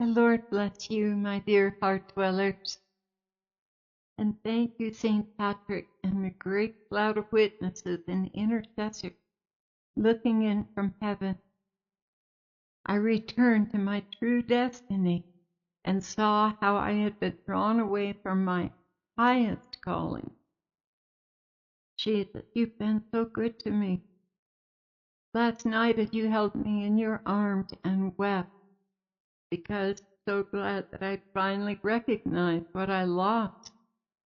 The Lord bless you, my dear heart dwellers, and thank you, St. Patrick, and the great cloud of witnesses and intercessors looking in from heaven. I returned to my true destiny and saw how I had been drawn away from my highest calling. Jesus, you've been so good to me. Last night as you held me in your arms and wept, because so glad that I finally recognized what I lost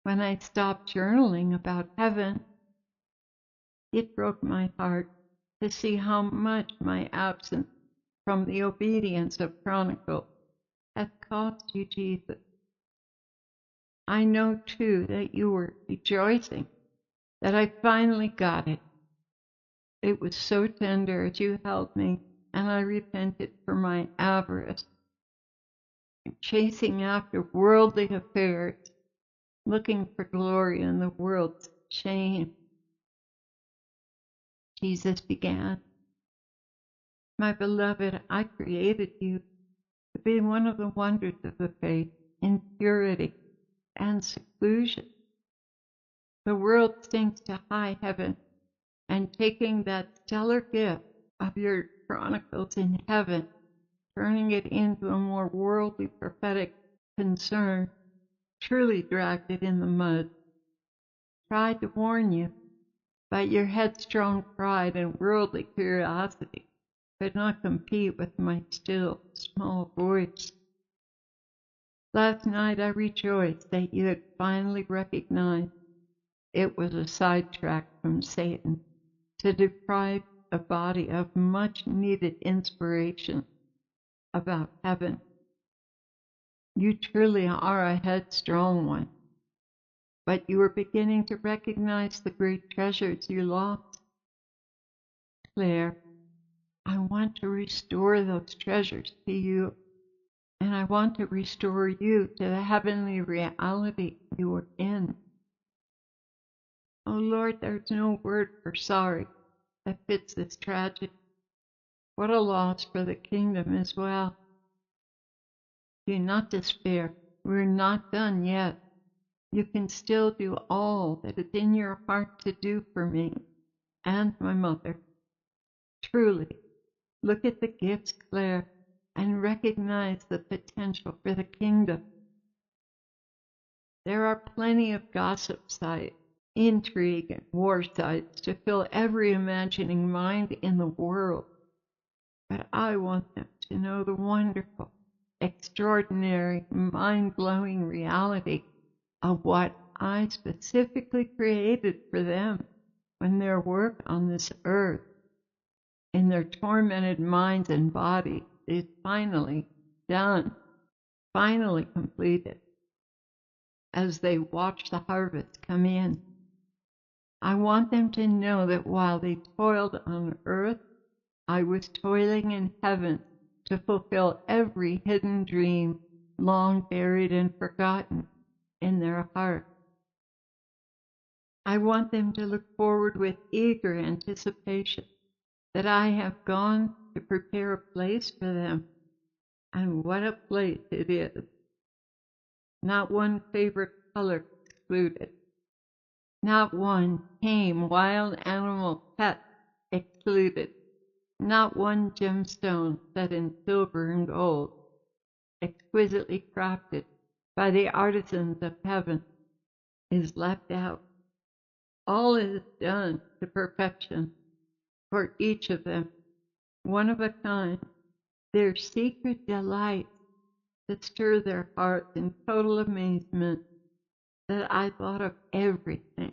when I stopped journaling about heaven. It broke my heart to see how much my absence from the obedience of Chronicle has cost you, Jesus. I know too that you were rejoicing that I finally got it. It was so tender as you held me, and I repented for my avarice, chasing after worldly affairs, looking for glory in the world's shame. Jesus began, "My beloved, I created you to be one of the wonders of the faith in purity and seclusion. The world sinks to high heaven, and taking that stellar gift of your chronicles in heaven, turning it into a more worldly prophetic concern, truly dragged it in the mud. Tried to warn you, but your headstrong pride and worldly curiosity could not compete with my still, small voice. Last night I rejoiced that you had finally recognized it was a sidetrack from Satan to deprive a body of much needed inspiration about heaven. You truly are a headstrong one, but you are beginning to recognize the great treasures you lost. Claire, I want to restore those treasures to you, and I want to restore you to the heavenly reality you are in. Oh Lord, there's no word for sorry that fits this tragedy. What a loss for the kingdom as well. Do not despair. We're not done yet. You can still do all that is in your heart to do for me and my mother. Truly, look at the gifts, Claire, and recognize the potential for the kingdom. There are plenty of gossip sites, intrigue, and war sites to fill every imagining mind in the world. But I want them to know the wonderful, extraordinary, mind-blowing reality of what I specifically created for them when their work on this earth, in their tormented minds and bodies, is finally done, finally completed, as they watch the harvest come in. I want them to know that while they toiled on earth, I was toiling in heaven to fulfill every hidden dream long buried and forgotten in their heart. I want them to look forward with eager anticipation that I have gone to prepare a place for them, and what a place it is. Not one favorite color excluded, not one tame wild animal pet excluded, not one gemstone set in silver and gold, exquisitely crafted by the artisans of heaven, is left out. All is done to perfection for each of them, one of a kind, their secret delight to stir their hearts in total amazement that I thought of everything